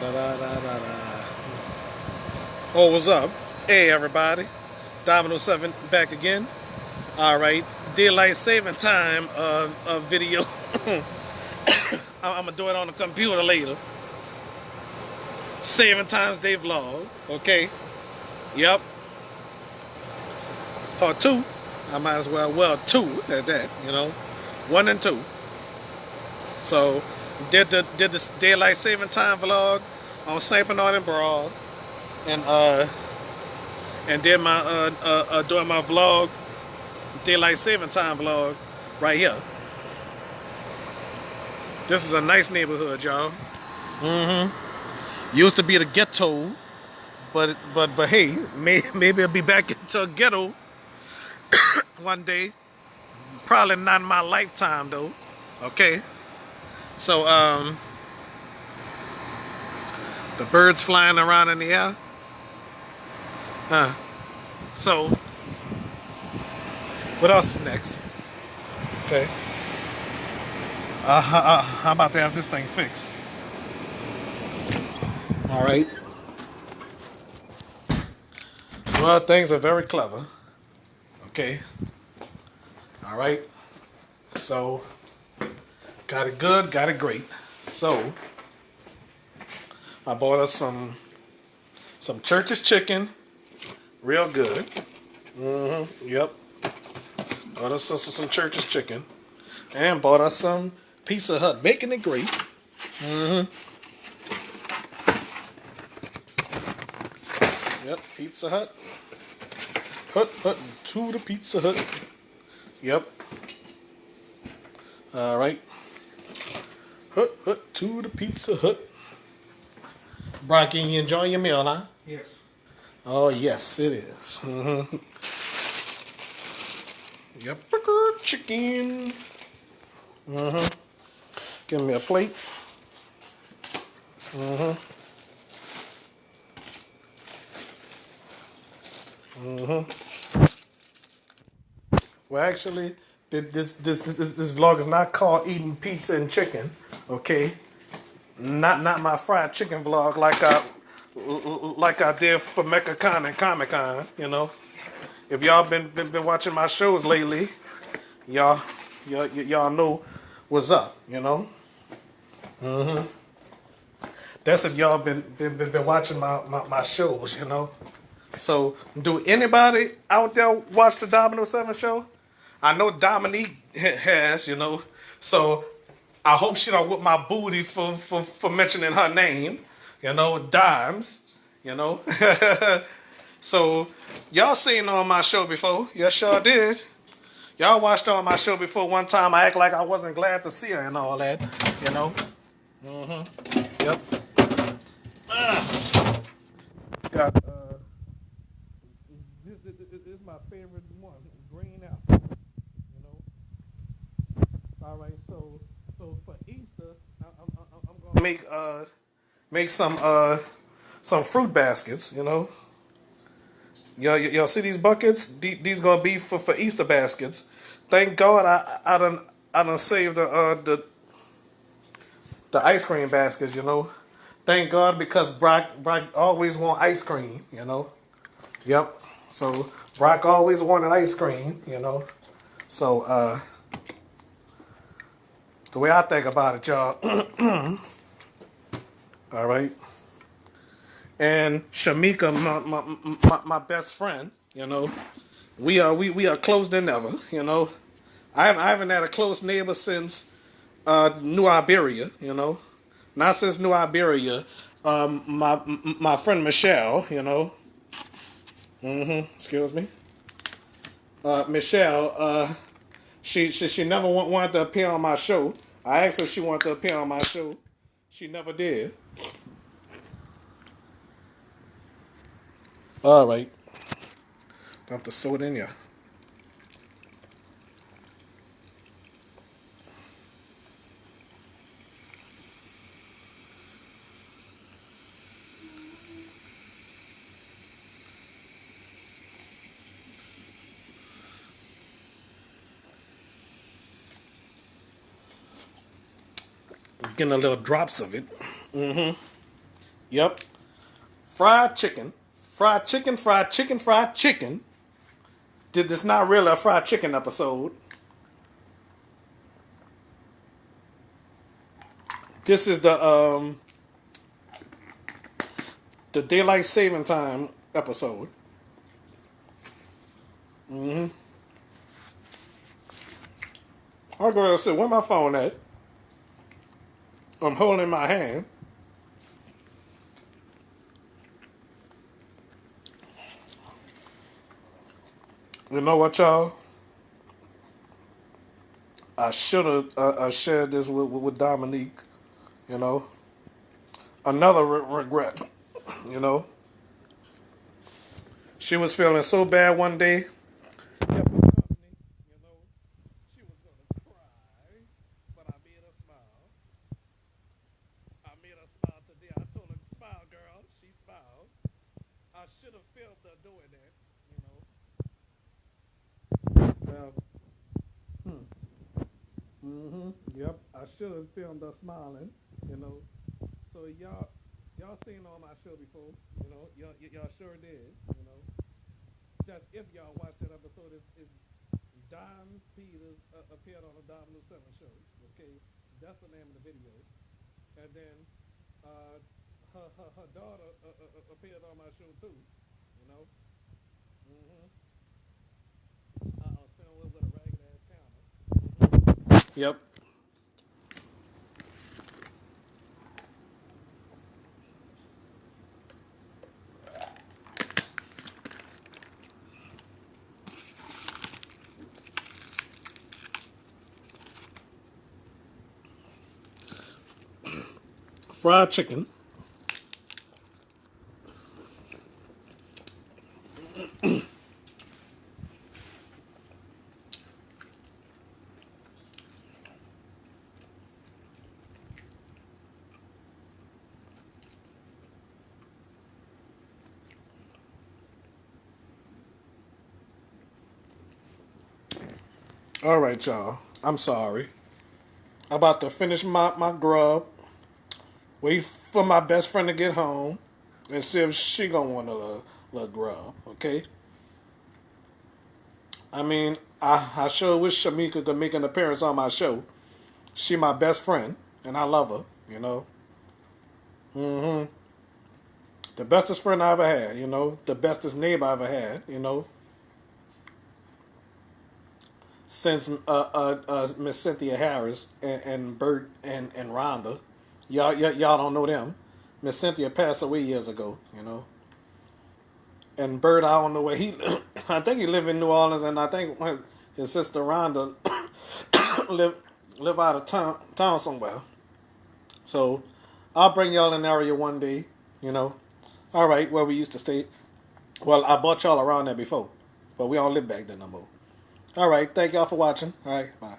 Da-da-da-da-da. Oh, what's up? Hey, everybody. Domino 7 back again. All right. Daylight saving time video. I'm going to do it on the computer later. Saving times day vlog. Okay. Yep. Part 2. I might as well, 2 at that, 1 and 2. So, did this daylight saving time vlog on St. Bernard and Broad. And did my doing my vlog, daylight saving time vlog, right here. This is a nice neighborhood, y'all. Used to be the ghetto, but hey, maybe it'll be back into a ghetto one day. Probably not in my lifetime though. Okay. So the birds flying around in the air. So, what else is next? Okay. How about to have this thing fixed? All right. Well, things are very clever. Okay. All right. So, got it good, got it great. So, I bought us some Church's chicken. Real good. Yep. Bought us some Church's chicken. And bought us some Pizza Hut. Making it great. Yep, Pizza Hut. Hut to the Pizza Hut. Yep. Alright. Hut to the Pizza Hut. Brocky, you enjoying your meal, huh? Yes. Oh, yes, it is. Yep. Chicken. Give me a plate. Well, actually, this vlog is not called eating pizza and chicken. Okay. Not my fried chicken vlog like I did for MeccaCon and Comic Con, If y'all been watching my shows lately, y'all know what's up, That's if y'all been watching my shows, So, do anybody out there watch the Domino 7 show? I know Dominique has, So, I hope she don't whip my booty for mentioning her name. Dimes. So, y'all seen her on my show before. Yes, sure did. Y'all watched her on my show before. One time I act like I wasn't glad to see her and all that. Yep. Got, this is my favorite one. Green apple. All right, so for Easter, I'm gonna make some fruit baskets. Y'all see these buckets? These gonna be for Easter baskets. Thank God I done saved the ice cream baskets. Thank God because Brock always want ice cream. Yep. So Brock always wanted ice cream. So the way I think about it, y'all. All right. And Shamika, my best friend, we are closer than ever, I haven't had a close neighbor since New Iberia, not since New Iberia. My friend Michelle, excuse me, Michelle, she never wanted to appear on my show. I asked her if she wanted to appear on my show. She never did. All right. Don't have to sew it in here. Getting a little drops of it. Yep. Fried chicken. Fried chicken, fried chicken, fried chicken. This not really a fried chicken episode. This is the daylight saving time episode. I'll go ahead and say, where my phone at? I'm holding in my hand. You know what, y'all? I should have shared this with Dominique. You know, another regret. You know, she was feeling so bad one day. Kept me company. You know, she was gonna cry, but I made her smile. I made her smile today. I told her, smile, girl. She smiled. I should have filmed her doing that. You know. Yep. I should have filmed her smiling. You know. So y'all seen on my show before. You know. Y'all sure did. You know. Just if y'all watched that episode, it's Don Peters appeared on the Dominoes 7 show. Okay. That's the name of the video. And then her daughter appeared on my show too. You know. Film was with a ragged ass camera. Yep. Fried chicken. All right, y'all. I'm sorry. I'm about to finish my grub. Wait for my best friend to get home and see if she gonna want a little grub. Okay. I mean, I sure wish Shamika could make an appearance on my show. She my best friend, and I love her. You know. The bestest friend I ever had. You know. The bestest neighbor I ever had. You know. Since Miss Cynthia Harris and Bert and Rhonda, y'all don't know them. Miss Cynthia passed away years ago, you know. And Bert, I don't know where he. I think he lived in New Orleans, and I think his sister Rhonda live out of town somewhere. So I'll bring y'all in the area one day, you know. All right, where we used to stay. Well, I brought y'all around there before, but we don't live back there no more. All right, thank y'all for watching. All right, bye.